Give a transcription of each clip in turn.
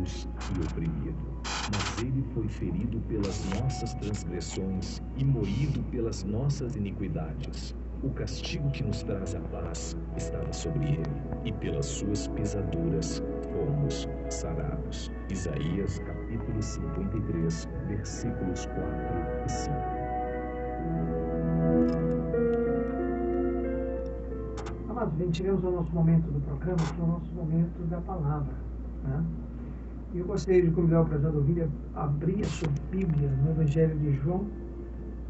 cruz e oprimido. Mas ele foi ferido pelas nossas transgressões e moído pelas nossas iniquidades. O castigo que nos traz a paz estava sobre ele, e pelas suas pisaduras fomos sarados. Isaías capítulo 53, versículos 4 e 5. Amados, bem, tivemos o nosso momento do programa, que é o nosso momento da palavra, né? E eu gostaria de convidar o prezado ouvinte a abrir a sua Bíblia no Evangelho de João,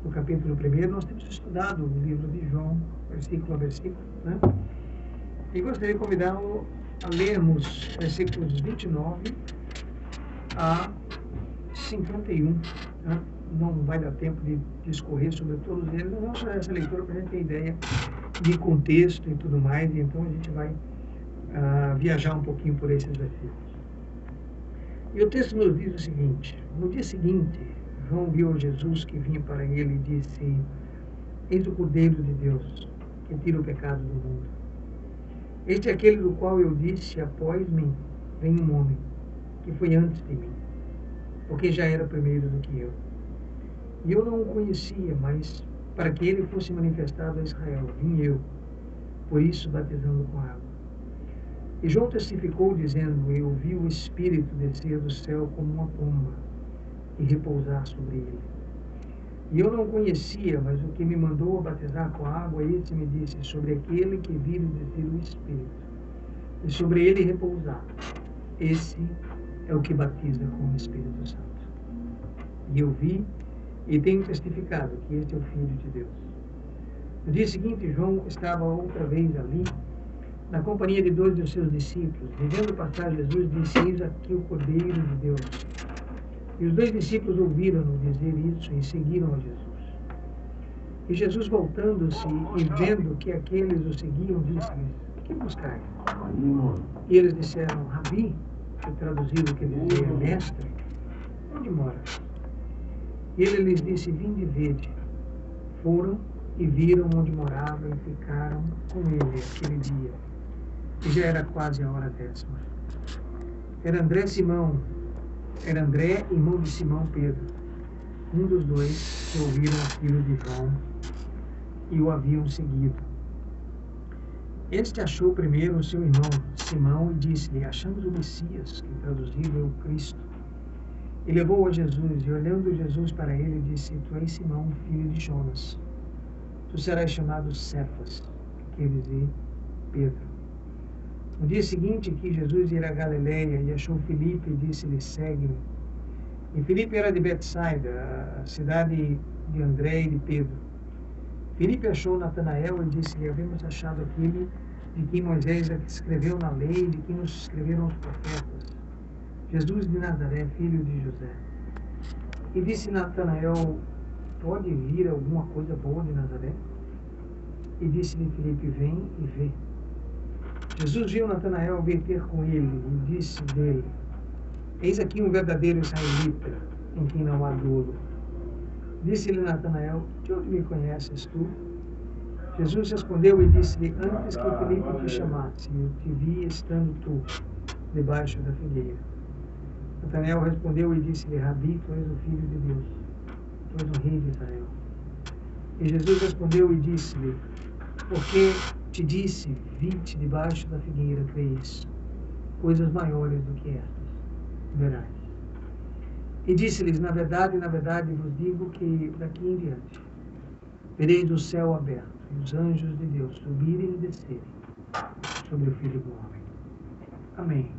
no capítulo 1. Nós temos estudado o livro de João, versículo a versículo, né? E gostaria de convidá-lo a lermos versículos 29 a 51, né? Não vai dar tempo de discorrer sobre todos eles, mas vamos fazer essa leitura para a gente ter ideia de contexto e tudo mais, e então a gente vai viajar um pouquinho por esses versículos. E o texto nos diz o seguinte: no dia seguinte, João viu Jesus que vinha para ele e disse: Eis o Cordeiro de Deus, que tira o pecado do mundo. Este é aquele do qual eu disse: após mim vem um homem, que foi antes de mim, porque já era primeiro do que eu. E eu não o conhecia, mas para que ele fosse manifestado a Israel, vim eu, por isso batizando com água. E João testificou, dizendo: eu vi o Espírito descer do céu como uma pomba e repousar sobre ele. E eu não o conhecia, mas o que me mandou a batizar com água, esse me disse: sobre aquele que vira descer o Espírito, e sobre ele repousar, esse é o que batiza com o Espírito Santo. E eu vi e tenho testificado que este é o Filho de Deus. No dia seguinte, João estava outra vez ali, na companhia de 2 dos seus discípulos. E vendo passar Jesus, disse: eis aqui o Cordeiro de Deus. E os 2 discípulos ouviram-no dizer isso e seguiram a Jesus. E Jesus, voltando-se e vendo que aqueles o seguiam, disse-lhes: que buscais? E eles disseram: Rabi, que traduzido quer dizer mestre, onde mora? E ele lhes disse: vinde e vede. Foram e viram onde morava e ficaram com ele aquele dia. E já era quase a hora 10ª. Era André, irmão de Simão Pedro, um dos 2 que ouviram aquilo de João e o haviam seguido. Este achou primeiro o seu irmão Simão e disse-lhe: achamos o Messias, que traduzido é o Cristo. E levou a Jesus, e olhando Jesus para ele, disse: tu és Simão, filho de Jonas. Tu serás chamado Cefas, que quer dizer Pedro. No dia seguinte, quis Jesus ir a Galileia e achou Filipe e disse-lhe: segue-me. E Filipe era de Betsaida, a cidade de André e de Pedro. Filipe achou Natanael e disse-lhe: havemos achado aquele de quem Moisés escreveu na lei e de quem nos escreveram os profetas, Jesus de Nazaré, filho de José. E disse Natanael: pode vir alguma coisa boa de Nazaré? E disse-lhe Filipe: vem e vê. Jesus viu Natanael vir ter com ele e disse dele: eis aqui um verdadeiro israelita, em quem não há dolo. Disse-lhe Natanael: de onde me conheces tu? Jesus respondeu e disse-lhe: antes que Filipe te chamasse, eu te vi estando tu debaixo da figueira. Natanael respondeu e disse-lhe: Rabi, tu és o Filho de Deus, tu és o Rei de Israel. E Jesus respondeu e disse-lhe: porque te disse, vi-te debaixo da figueira, crês, coisas maiores do que estas verás. E disse-lhes: na verdade vos digo que daqui em diante vereis o céu aberto e os anjos de Deus subirem e descerem sobre o Filho do Homem. Amém.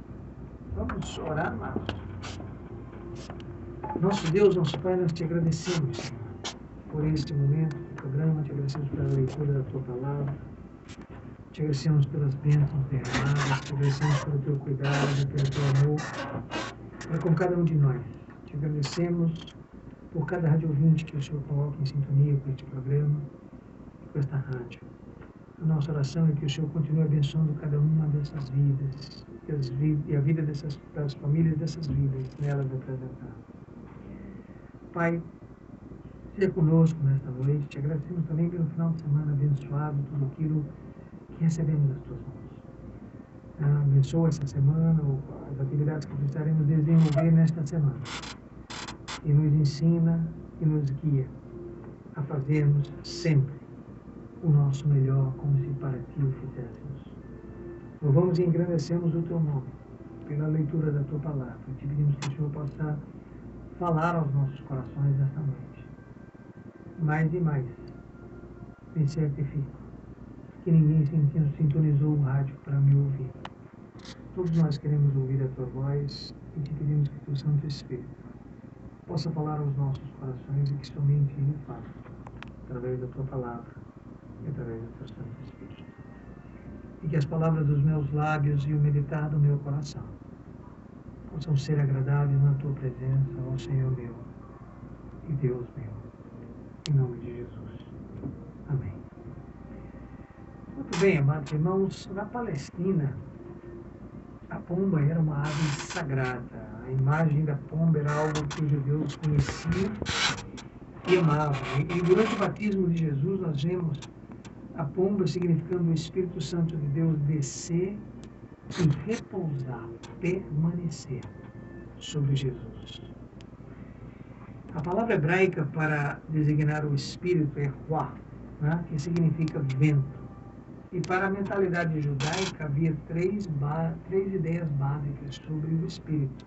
Vamos orar, amados. Nosso Deus, nosso Pai, nós te agradecemos, Senhor, por este momento do programa, te agradecemos pela leitura da tua palavra, te agradecemos pelas bênçãos derramadas, te agradecemos pelo teu cuidado, pelo teu amor para com cada um de nós. Te agradecemos por cada rádio ouvinte que o Senhor coloca em sintonia com este programa, com esta rádio. A nossa oração é que o Senhor continue abençoando cada uma dessas vidas e a vida das famílias dessas vidas nelas apresentadas. Pai, seja conosco nesta noite. Te agradecemos também pelo final de semana abençoado, tudo aquilo que recebemos das tuas mãos. Abençoa essa semana, as atividades que precisaremos desenvolver nesta semana. E nos ensina e nos guia a fazermos sempre o nosso melhor, como se para ti o fizéssemos. Louvamos e engrandecemos o teu nome pela leitura da tua palavra. Te pedimos que o Senhor possa falar aos nossos corações nesta noite. Mais e mais, me certifico que ninguém sintonizou o rádio para me ouvir. Todos nós queremos ouvir a tua voz e te pedimos que o teu Santo Espírito possa falar aos nossos corações e que somente Ele fale, através da tua palavra e através do teu Santo Espírito. E que as palavras dos meus lábios e o meditar do meu coração possam ser agradáveis na tua presença, ó Senhor meu e Deus meu. Em nome de Jesus. Amém. Muito bem, amados irmãos, na Palestina, a pomba era uma ave sagrada. A imagem da pomba era algo que os judeus conheciam e amavam. E durante o batismo de Jesus, nós vemos a pomba significando o Espírito Santo de Deus descer e repousar, permanecer sobre Jesus. A palavra hebraica para designar o Espírito é ruah, né, que significa vento. E para a mentalidade judaica havia três ideias básicas sobre o Espírito.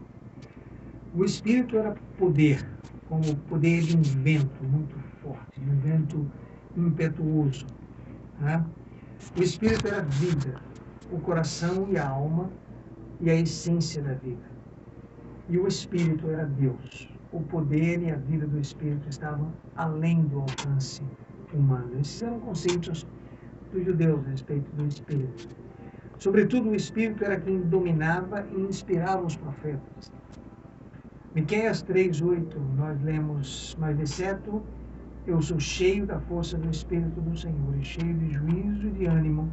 O Espírito era poder, como o poder de um vento muito forte, de um vento impetuoso. Né? O Espírito era vida, o coração e a alma e a essência da vida. E o Espírito era Deus. O poder e a vida do Espírito estavam além do alcance humano. Esses eram conceitos dos judeus a respeito do Espírito. Sobretudo, o Espírito era quem dominava e inspirava os profetas. Miqueias 3:8, nós lemos: mas de certo eu sou cheio da força do Espírito do Senhor e cheio de juízo e de ânimo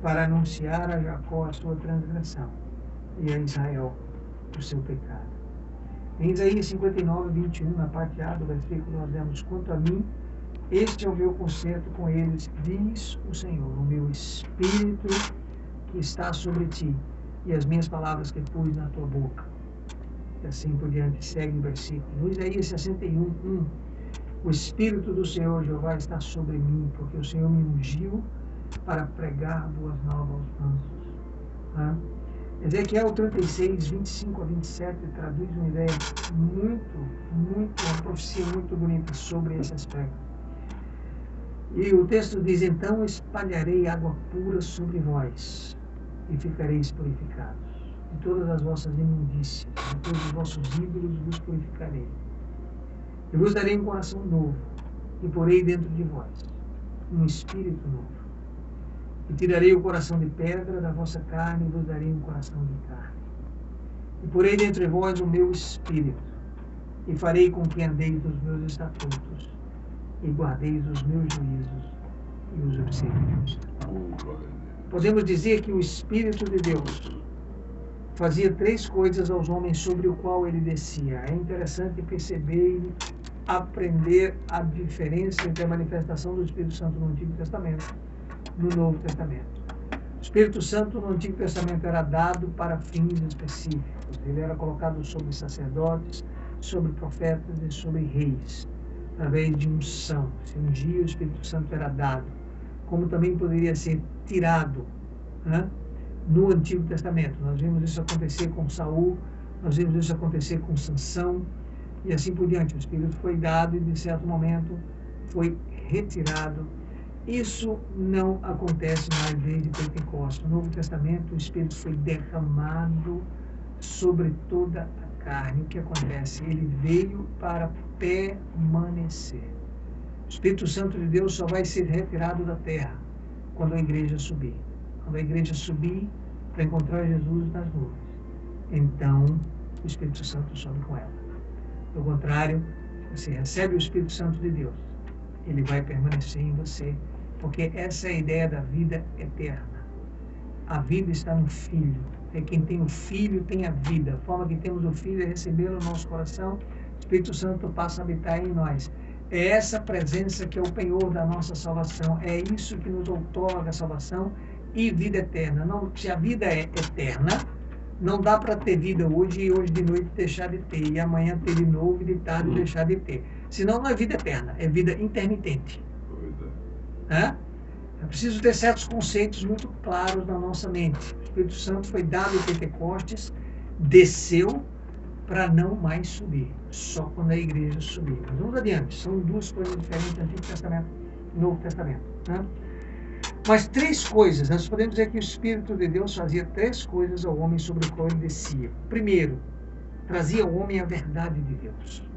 para anunciar a Jacó a sua transgressão e a Israel o seu pecado. Em Isaías 59:21, na parte A do versículo, nós lemos: quanto a mim, este é o meu concerto com eles, diz o Senhor, o meu Espírito que está sobre ti e as minhas palavras que pus na tua boca. E assim por diante, segue o versículo. No Isaías 61:1, o Espírito do Senhor Jeová está sobre mim, porque o Senhor me ungiu para pregar boas novas aos mansos. Ezequiel 36:25-27 traduz uma ideia uma profecia muito bonita sobre esse aspecto. E o texto diz: então espalharei água pura sobre vós e ficareis purificados. De todas as vossas imundícias, de todos os vossos ídolos vos purificarei. Eu vos darei um coração novo e porei dentro de vós um espírito novo. E tirarei o coração de pedra da vossa carne e vos darei um coração de carne. E porei dentro de vós o meu espírito e farei com que andeis nos meus estatutos e guardeis os meus juízos e os observeis. Podemos dizer que o Espírito de Deus fazia três coisas aos homens sobre o qual ele descia. É interessante perceber e aprender a diferença entre a manifestação do Espírito Santo no Antigo Testamento e no Novo Testamento. O Espírito Santo no Antigo Testamento era dado para fins específicos. Ele era colocado sobre sacerdotes, sobre profetas e sobre reis, através de unção. Se um dia o Espírito Santo era dado, como também poderia ser tirado, né? No Antigo Testamento. Nós vimos isso acontecer com Saul, nós vimos isso acontecer com Sansão, e assim por diante. O Espírito foi dado e, de certo momento, foi retirado. Isso não acontece mais desde Pentecostes. No Novo Testamento, o Espírito foi derramado sobre toda a carne. O que acontece? Ele veio para permanecer. O Espírito Santo de Deus só vai ser retirado da terra quando a igreja subir. Quando a igreja subir para encontrar Jesus nas nuvens, então o Espírito Santo sobe com ela. Do contrário, você recebe o Espírito Santo de Deus, ele vai permanecer em você, porque essa é a ideia da vida eterna. A vida está no Filho. Quem tem o Filho tem a vida. A forma que temos o Filho é recebê-lo no nosso coração. O Espírito Santo passa a habitar em nós. É essa presença que é o penhor da nossa salvação. É isso que nos outorga a salvação e vida eterna. Não, se a vida é eterna, não dá para ter vida hoje e hoje de noite deixar de ter, e amanhã ter de novo e de tarde deixar de ter. Senão não é vida eterna, é vida intermitente. É preciso ter certos conceitos muito claros na nossa mente. O Espírito Santo foi dado em Pentecostes, desceu para não mais subir, só quando a igreja subir. Mas vamos adiante, são duas coisas diferentes, Antigo Testamento e Novo Testamento. Né? Mas três coisas, nós podemos dizer que o Espírito de Deus fazia três coisas ao homem sobre o qual ele descia. Primeiro, trazia ao homem a verdade de Deus.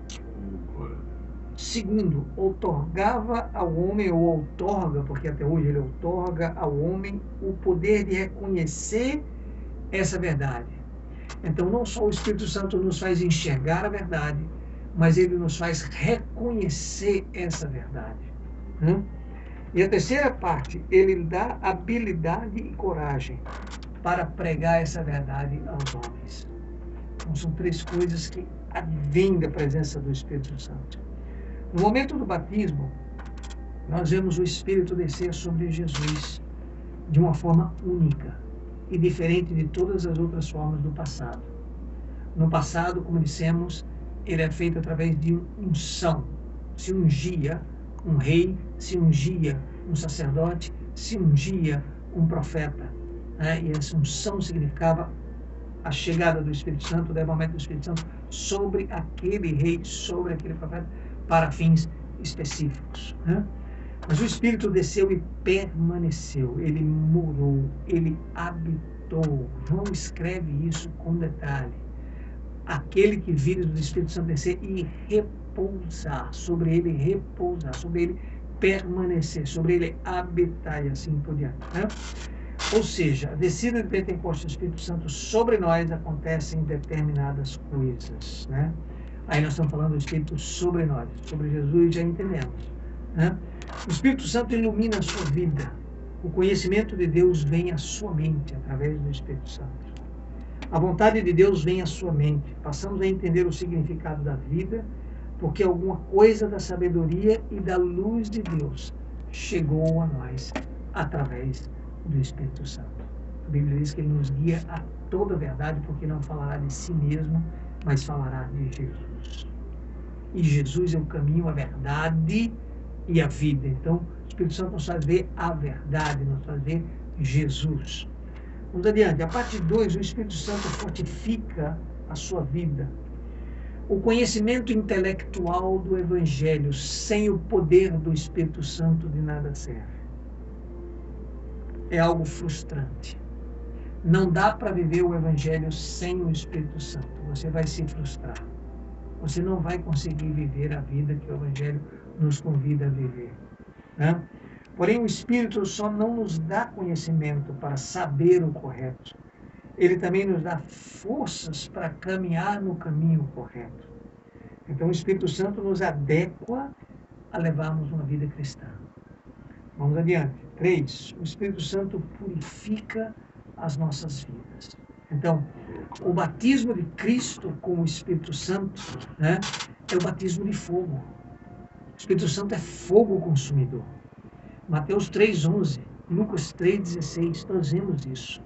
Segundo, outorgava ao homem, ou outorga, porque até hoje ele outorga ao homem o poder de reconhecer essa verdade. Então, não só o Espírito Santo nos faz enxergar a verdade, mas ele nos faz reconhecer essa verdade. E a terceira parte, ele dá habilidade e coragem para pregar essa verdade aos homens. Então, são três coisas que advêm da presença do Espírito Santo. No momento do batismo, nós vemos o Espírito descer sobre Jesus de uma forma única e diferente de todas as outras formas do passado. No passado, como dissemos, ele é feito através de unção. Se ungia um rei, se ungia um sacerdote, se ungia um profeta. E essa unção significava a chegada do Espírito Santo, o derramamento do Espírito Santo sobre aquele rei, sobre aquele profeta, para fins específicos. Mas o Espírito desceu e permaneceu, ele morou, ele habitou. João escreve isso com detalhe. Aquele que vira do Espírito Santo descer e repousar, sobre ele permanecer, sobre ele habitar e assim por diante. Ou seja, a descida de Pentecostes do Espírito Santo sobre nós acontece em determinadas coisas. Aí nós estamos falando do Espírito sobre nós, sobre Jesus já entendemos. O Espírito Santo ilumina a sua vida. O conhecimento de Deus vem à sua mente através do Espírito Santo. A vontade de Deus vem à sua mente. Passamos a entender o significado da vida, porque alguma coisa da sabedoria e da luz de Deus chegou a nós através do Espírito Santo. A Bíblia diz que ele nos guia a toda a verdade, porque não falará de si mesmo, mas falará de Jesus. E Jesus é o caminho, a verdade e a vida. Então, o Espírito Santo nos faz ver a verdade, nos faz ver Jesus. Vamos adiante. A parte 2, o Espírito Santo fortifica a sua vida. O conhecimento intelectual do Evangelho sem o poder do Espírito Santo de nada serve. É algo frustrante. Não dá para viver o Evangelho sem o Espírito Santo. Você vai se frustrar. Você não vai conseguir viver a vida que o Evangelho nos convida a viver. Porém, o Espírito só não nos dá conhecimento para saber o correto. Ele também nos dá forças para caminhar no caminho correto. Então, o Espírito Santo nos adequa a levarmos uma vida cristã. Vamos adiante. 3. O Espírito Santo purifica as nossas vidas. Então, o batismo de Cristo com o Espírito Santo é o batismo de fogo. O Espírito Santo é fogo consumidor. Mateus 3,11, Lucas 3,16, nós vemos isso.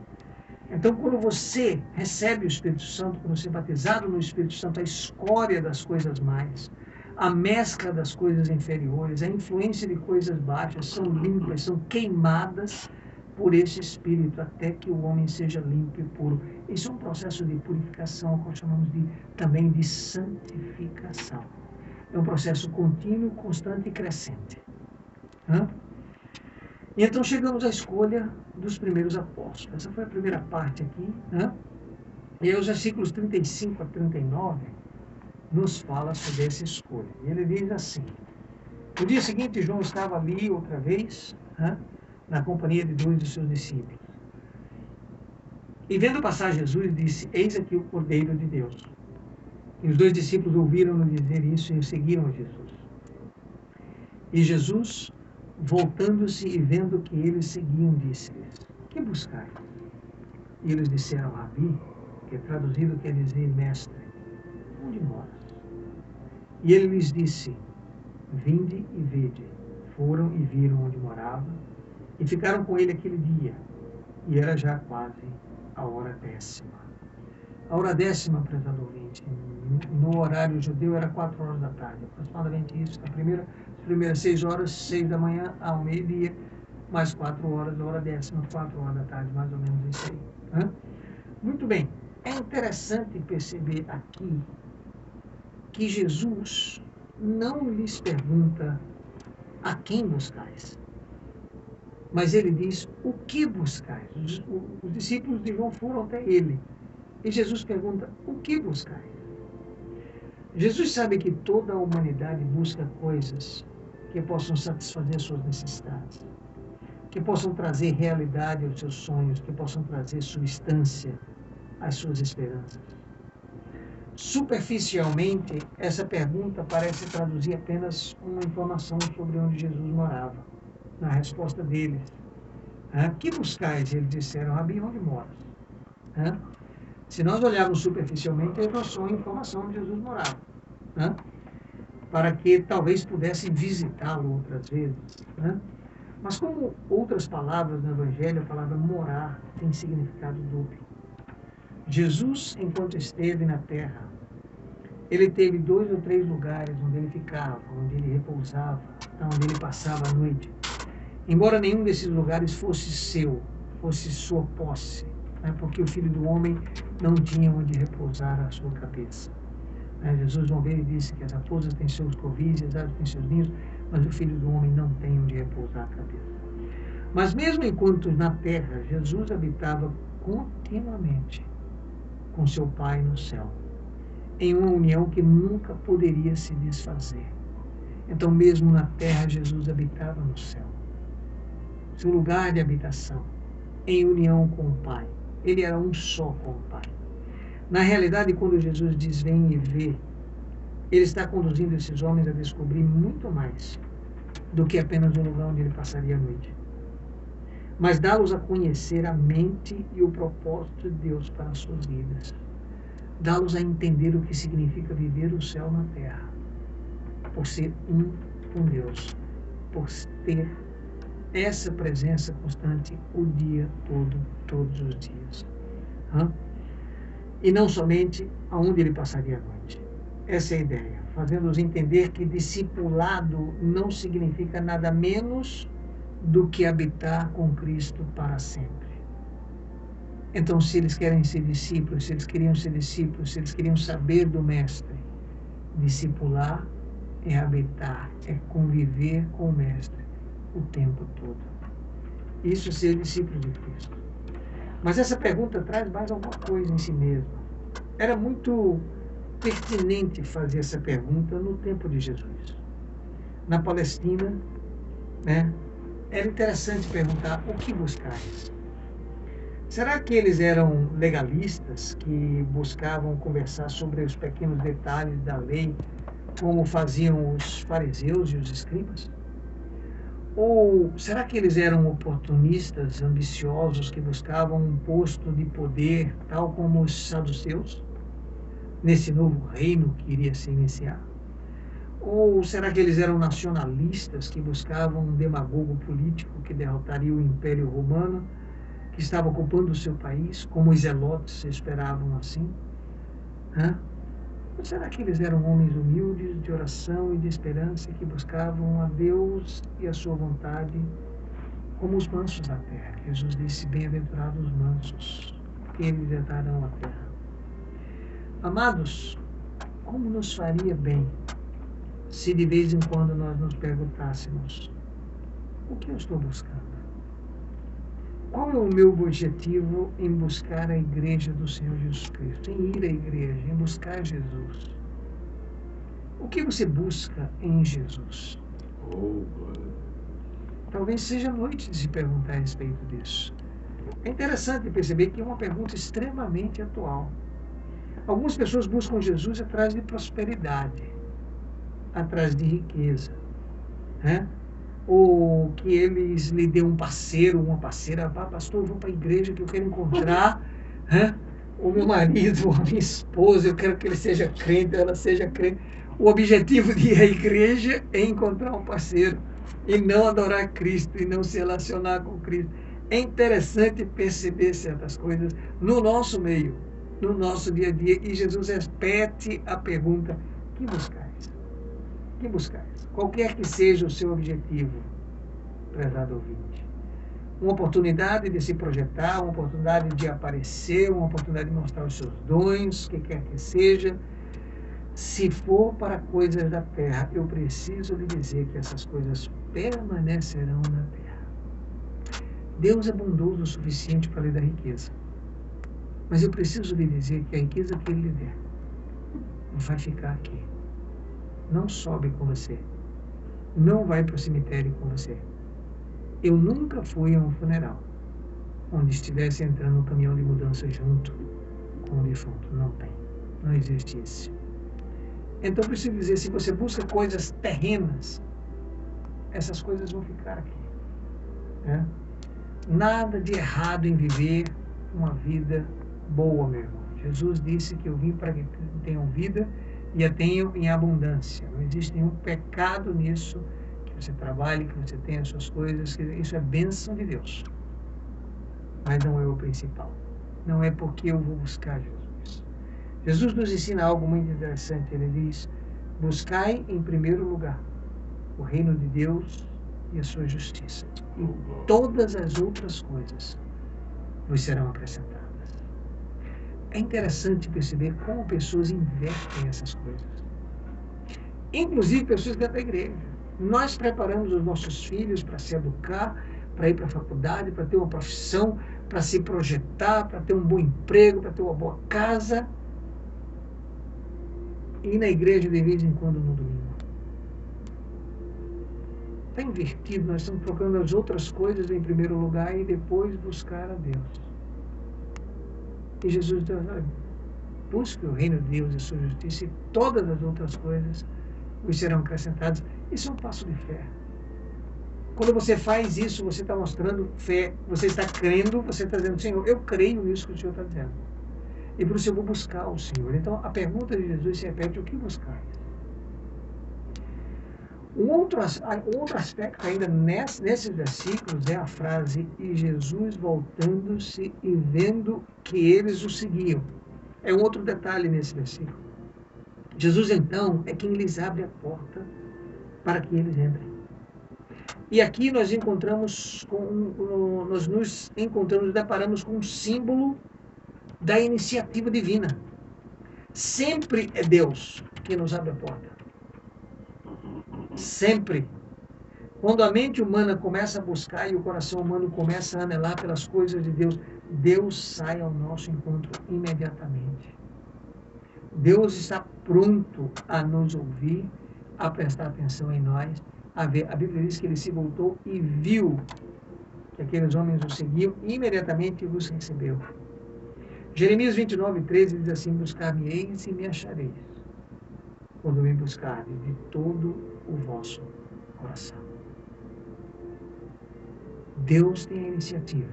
Então, quando você recebe o Espírito Santo, quando você é batizado no Espírito Santo, a escória das coisas mais, a mescla das coisas inferiores, a influência de coisas baixas são limpas, são queimadas por esse Espírito, até que o homem seja limpo e puro. Isso é um processo de purificação, que nós chamamos também de santificação. É um processo contínuo, constante e crescente. E então chegamos à escolha dos primeiros apóstolos. Essa foi a primeira parte aqui. E aí os versículos 35 a 39 nos fala sobre essa escolha. E ele diz assim: no dia seguinte, João estava ali outra vez, na companhia de 2 dos seus discípulos. E vendo passar Jesus, disse: eis aqui o Cordeiro de Deus. E os 2 discípulos ouviram-no dizer isso e seguiram a Jesus. E Jesus, voltando-se e vendo que eles seguiam, disse-lhes: que buscais? E eles disseram: Rabi, que é traduzido quer dizer mestre, onde moras? E ele lhes disse: vinde e vede. Foram e viram onde morava, e ficaram com ele aquele dia. e era já quase a hora 10ª. A hora 10ª, prezado ouvinte, no horário judeu era 4 horas da tarde, aproximadamente isso. As primeiras 6 horas, 6 da manhã ao meio-dia, mais 4 horas, a hora 10ª, 4 horas da tarde, mais ou menos isso aí. Né? Muito bem, é interessante perceber aqui que Jesus não lhes pergunta a quem buscais, mas ele diz o que buscais. Os discípulos de João foram até ele e Jesus pergunta o que buscais. Jesus sabe que toda a humanidade busca coisas que possam satisfazer suas necessidades, que possam trazer realidade aos seus sonhos, que possam trazer substância às suas esperanças. Superficialmente, essa pergunta parece traduzir apenas uma informação sobre onde Jesus morava. Na resposta deles, que buscais? Eles disseram, Rabi, onde moras? Se nós olharmos superficialmente, eles não são a informação onde Jesus morava, para que talvez pudessem visitá-lo outras vezes. Mas como outras palavras no Evangelho, a palavra morar tem significado duplo. Jesus, enquanto esteve na terra, ele teve 2 ou 3 lugares onde ele ficava, onde ele repousava, onde ele passava a noite. Embora nenhum desses lugares fosse seu, fosse sua posse, porque o Filho do Homem não tinha onde repousar a sua cabeça. Jesus uma vez disse que as raposas têm seus covis, as aves têm seus ninhos, mas o Filho do Homem não tem onde repousar a cabeça. Mas mesmo enquanto na terra, Jesus habitava continuamente com seu Pai no céu, em uma união que nunca poderia se desfazer. Então, mesmo na terra, Jesus habitava no céu. Seu lugar de habitação, em união com o Pai. Ele era um só com o Pai. Na realidade, quando Jesus diz, vem e vê, ele está conduzindo esses homens a descobrir muito mais do que apenas um lugar onde ele passaria a noite. Mas dá-los a conhecer a mente e o propósito de Deus para as suas vidas. Dá-los a entender o que significa viver o céu na terra, por ser um com Deus, por ter essa presença constante o dia todo, todos os dias. E não somente aonde ele passaria a noite. Essa é a ideia, fazendo-os entender que discipulado não significa nada menos do que habitar com Cristo para sempre. Então, se eles querem ser discípulos, se eles queriam ser discípulos, se eles queriam saber do Mestre, discipular é habitar, é conviver com o Mestre o tempo todo. Isso é ser discípulo de Cristo. Mas essa pergunta traz mais alguma coisa em si mesma. Era muito pertinente fazer essa pergunta no tempo de Jesus. Na Palestina, era interessante perguntar o que buscais. Será que eles eram legalistas que buscavam conversar sobre os pequenos detalhes da lei, como faziam os fariseus e os escribas? Ou será que eles eram oportunistas, ambiciosos, que buscavam um posto de poder, tal como os saduceus, nesse novo reino que iria se iniciar? Ou será que eles eram nacionalistas, que buscavam um demagogo político que derrotaria o Império Romano, que estava ocupando o seu país, como os zelotes esperavam assim? Ou será que eles eram homens humildes, de oração e de esperança, que buscavam a Deus e a sua vontade, como os mansos da terra? Jesus disse, bem-aventurados os mansos, que eles herdarão a terra. Amados, como nos faria bem se de vez em quando nós nos perguntássemos, o que eu estou buscando? Qual é o meu objetivo em buscar a igreja do Senhor Jesus Cristo? Em ir à igreja, em buscar Jesus? O que você busca em Jesus? Talvez seja noite de se perguntar a respeito disso. É interessante perceber que é uma pergunta extremamente atual. Algumas pessoas buscam Jesus atrás de prosperidade, atrás de riqueza, ou que eles lhe dêem um parceiro, uma parceira, pastor, eu vou para a igreja que eu quero encontrar o meu marido, a minha esposa, eu quero que ele seja crente, ela seja crente. O objetivo de ir à igreja é encontrar um parceiro, e não adorar Cristo, e não se relacionar com Cristo. É interessante perceber certas coisas no nosso meio, no nosso dia a dia, e Jesus repete a pergunta: que buscais? Que buscais? Qualquer que seja o seu objetivo, prezado ouvinte. Uma oportunidade de se projetar, uma oportunidade de aparecer, uma oportunidade de mostrar os seus dons, o que quer que seja. Se for para coisas da terra, eu preciso lhe dizer que essas coisas permanecerão na terra. Deus é bondoso o suficiente para lhe dar riqueza. Mas eu preciso lhe dizer que a riqueza que Ele lhe der não vai ficar aqui. Não sobe com você. Não vai para o cemitério com você. Eu nunca fui a um funeral onde estivesse entrando um caminhão de mudança junto com o defunto. Não tem. Não existe isso. Então, eu preciso dizer, se você busca coisas terrenas, essas coisas vão ficar aqui. Né? Nada de errado em viver uma vida boa, meu irmão. Jesus disse que eu vim para que tenham vida e a tenham em abundância. Não existe nenhum pecado nisso, que você trabalhe, que você tenha as suas coisas, que isso é bênção de Deus. Mas não é o principal. Não é porque eu vou buscar Jesus. Jesus nos ensina algo muito interessante. Ele diz: buscai em primeiro lugar o reino de Deus e a sua justiça, e todas as outras coisas vos serão acrescentadas. É interessante perceber como pessoas invertem essas coisas. Inclusive pessoas dentro da igreja. Nós preparamos os nossos filhos para se educar, para ir para a faculdade, para ter uma profissão, para se projetar, para ter um bom emprego, para ter uma boa casa. E ir na igreja de vez em quando no domingo. Está invertido, nós estamos colocando as outras coisas em primeiro lugar e depois buscar a Deus. E Jesus diz: busque o reino de Deus e a sua justiça e todas as outras coisas vos serão acrescentadas. Isso é um passo de fé. Quando você faz isso, você está mostrando fé, você está crendo, você está dizendo: Senhor, eu creio nisso que o Senhor está dizendo. E por isso eu vou buscar o Senhor. Então a pergunta de Jesus se repete: o que buscar? Um outro aspecto ainda nesses versículos é a frase: e Jesus voltando-se e vendo que eles o seguiam. É um outro detalhe nesse versículo. Jesus então é quem lhes abre a porta para que eles entrem. E aqui nós nos deparamos com um símbolo da iniciativa divina. Sempre é Deus que nos abre a porta. Sempre. Quando a mente humana começa a buscar e o coração humano começa a anelar pelas coisas de Deus, Deus sai ao nosso encontro imediatamente. Deus está pronto a nos ouvir, a prestar atenção em nós, a ver. A Bíblia diz que ele se voltou e viu que aqueles homens o seguiam e imediatamente os recebeu. Jeremias 29:13 diz assim: buscar-me-eis e me achareis, quando me buscardes de todo o vosso coração. Deus tem a iniciativa.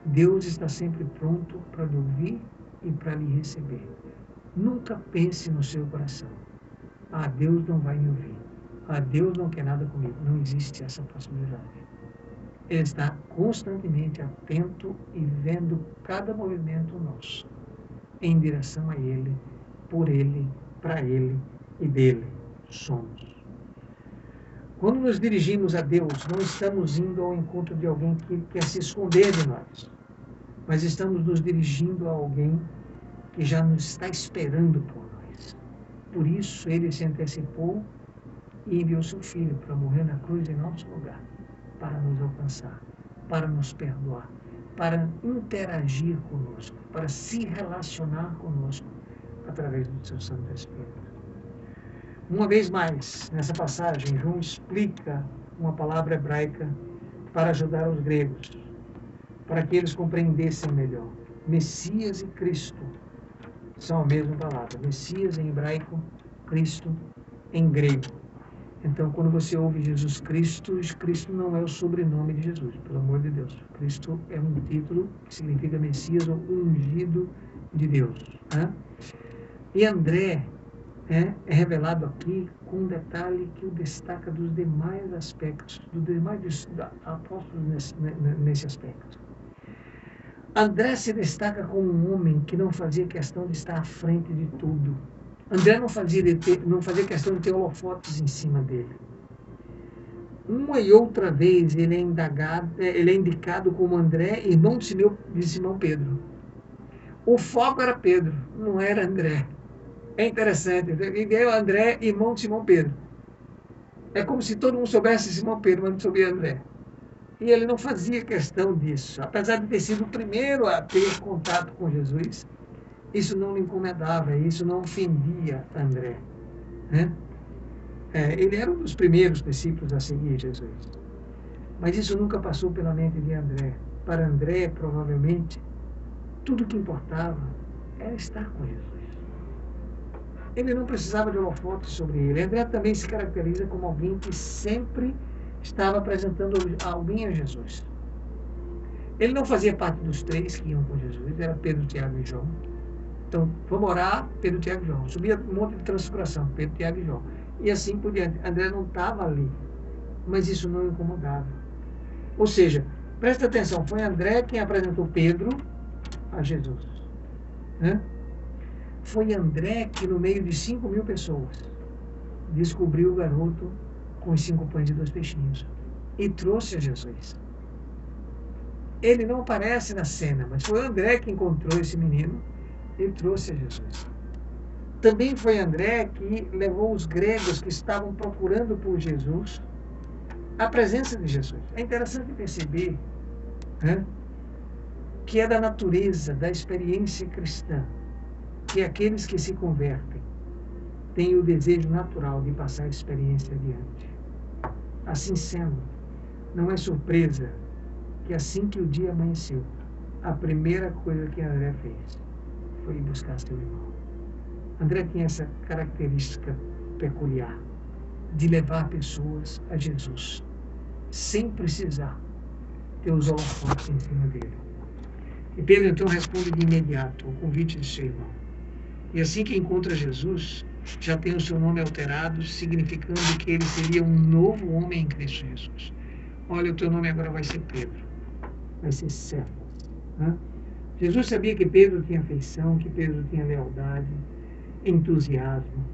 Deus está sempre pronto para lhe ouvir e para lhe receber. Nunca pense no seu coração: ah, Deus não vai me ouvir. Ah, Deus não quer nada comigo. Não existe essa possibilidade. Ele está constantemente atento e vendo cada movimento nosso, em direção a Ele, por Ele, para Ele e dele somos. Quando nos dirigimos a Deus, não estamos indo ao encontro de alguém que quer se esconder de nós, mas estamos nos dirigindo a alguém que já nos está esperando por nós. Por isso, Ele se antecipou e enviou seu Filho para morrer na cruz em nosso lugar, para nos alcançar, para nos perdoar, para interagir conosco, para se relacionar conosco através do seu Santo Espírito. Uma vez mais, nessa passagem, João explica uma palavra hebraica para ajudar os gregos, para que eles compreendessem melhor. Messias e Cristo são a mesma palavra. Messias em hebraico, Cristo em grego. Então, quando você ouve Jesus Cristo, Cristo não é o sobrenome de Jesus, pelo amor de Deus. Cristo é um título que significa Messias ou ungido de Deus. Né? E André é revelado aqui com um detalhe que o destaca dos demais aspectos, dos demais apóstolos nesse aspecto. André se destaca como um homem que não fazia questão de estar à frente de tudo. André não fazia questão de ter holofotes em cima dele. Uma e outra vez ele é indicado como André, irmão de Simão Pedro. O foco era Pedro, não era André. É interessante, ele é André, irmão de Simão Pedro. É como se todo mundo soubesse Simão Pedro, mas não sabia André. E ele não fazia questão disso. Apesar de ter sido o primeiro a ter contato com Jesus, isso não lhe incomodava, isso não ofendia André. Né? Ele era um dos primeiros discípulos a seguir Jesus. Mas isso nunca passou pela mente de André. Para André, provavelmente, tudo o que importava era estar com Jesus. Ele não precisava de holofote sobre ele. André também se caracteriza como alguém que sempre estava apresentando alguém a Jesus. Ele não fazia parte dos três que iam com Jesus, era Pedro, Tiago e João. Então, vamos orar, Pedro, Tiago e João. Subia um monte de transfiguração, Pedro, Tiago e João. E assim por diante. André não estava ali, mas isso não o incomodava. Ou seja, presta atenção, foi André quem apresentou Pedro a Jesus. Né? Foi André que, no meio de 5.000 pessoas, descobriu o garoto com os 5 pães e 2 peixinhos e trouxe a Jesus. Ele não aparece na cena, mas foi André que encontrou esse menino e trouxe a Jesus. Também foi André que levou os gregos que estavam procurando por Jesus à presença de Jesus. É interessante perceber, né, que é da natureza, da experiência cristã, que aqueles que se convertem têm o desejo natural de passar a experiência adiante. Assim sendo, não é surpresa que assim que o dia amanheceu, a primeira coisa que André fez foi ir buscar seu irmão. André tinha essa característica peculiar de levar pessoas a Jesus, sem precisar ter os holofotes em cima dele. E Pedro então responde de imediato ao convite de seu irmão. E assim que encontra Jesus, já tem o seu nome alterado, significando que ele seria um novo homem em Cristo Jesus. Olha, o teu nome agora vai ser Pedro, vai ser Cefas. Né? Jesus sabia que Pedro tinha afeição, que Pedro tinha lealdade, entusiasmo,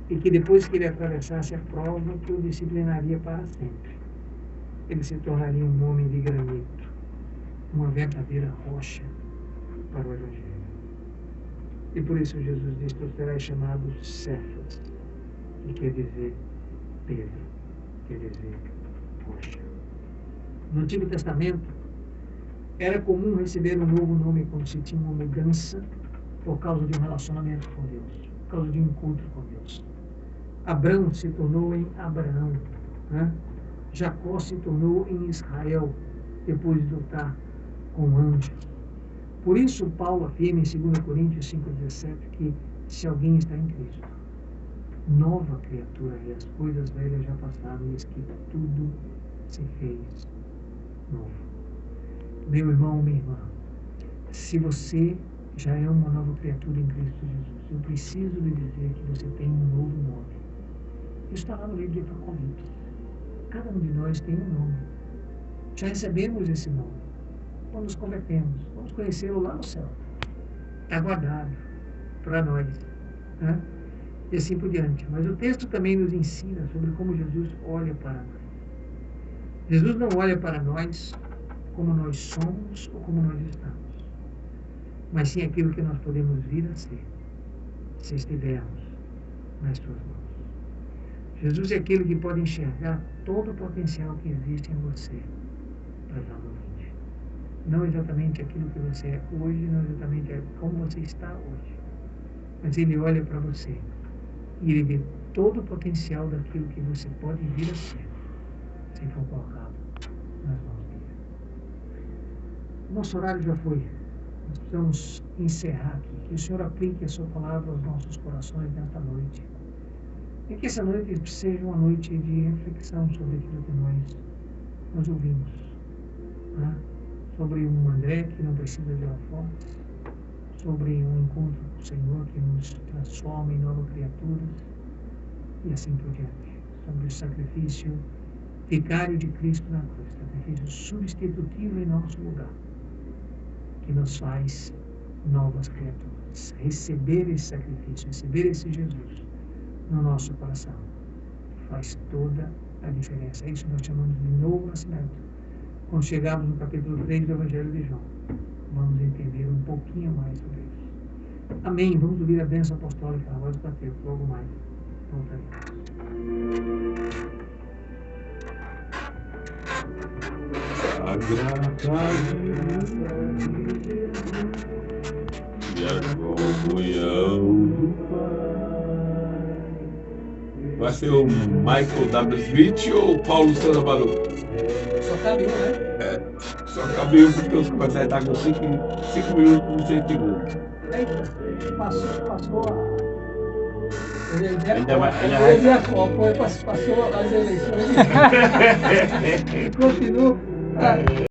e que depois que ele atravessasse a prova, que o disciplinaria para sempre. Ele se tornaria um homem de granito, uma verdadeira rocha para o Evangelho. E por isso Jesus diz: tu serás chamado Cefas, que quer dizer Pedro, quer dizer rocha. No Antigo Testamento, era comum receber um novo nome quando se tinha uma mudança por causa de um relacionamento com Deus, por causa de um encontro com Deus. Abrão se tornou em Abraão, né? Jacó se tornou em Israel, depois de lutar com anjos. Por isso, Paulo afirma em 2 Coríntios 5,17 que se alguém está em Cristo, nova criatura é, as coisas velhas já passaram, e que tudo se fez novo. Meu irmão, minha irmã, se você já é uma nova criatura em Cristo Jesus, eu preciso lhe dizer que você tem um novo nome. Isso está lá no livro de Apocalipse. Cada um de nós tem um nome. Já recebemos esse nome. Quando nos convertemos, vamos conhecê-lo lá no céu. Está guardado para nós. Né? E assim por diante. Mas o texto também nos ensina sobre como Jesus olha para nós. Jesus não olha para nós como nós somos ou como nós estamos, mas sim aquilo que nós podemos vir a ser, se estivermos nas suas mãos. Jesus é aquele que pode enxergar todo o potencial que existe em você para lá no frente. Não exatamente aquilo que você é hoje, não exatamente como você está hoje, mas Ele olha para você e Ele vê todo o potencial daquilo que você pode vir a ser, se for colocado nas mãos dele. Nosso horário já foi. Nós precisamos encerrar aqui. Que o Senhor aplique a sua palavra aos nossos corações nesta noite. E que essa noite seja uma noite de reflexão sobre aquilo que nós ouvimos. Né? Sobre um André que não precisa de holofotes, sobre um encontro com o Senhor que nos transforma em nova criatura, e assim por diante. Sobre o sacrifício vicário de Cristo na cruz, sacrifício substitutivo em nosso lugar, que nos faz novas criaturas. Receber esse sacrifício, receber esse Jesus no nosso coração faz toda a diferença. É isso que nós chamamos de novo nascimento. Quando chegarmos no capítulo 3 do Evangelho de João, vamos entender um pouquinho mais sobre isso. Amém. Vamos ouvir a bênção apostólica na voz do Tadeu. Logo mais voltaremos. Sagrada e a comunhão do Pai. Vai ser o Michael W. Smith ou o Paulo César Baru? Só cabe um, né? Só cabe um, porque os comerciais estão com 5 minutos no segundo. Eita, passou a... Ainda vai. Passou as eleições. Continua.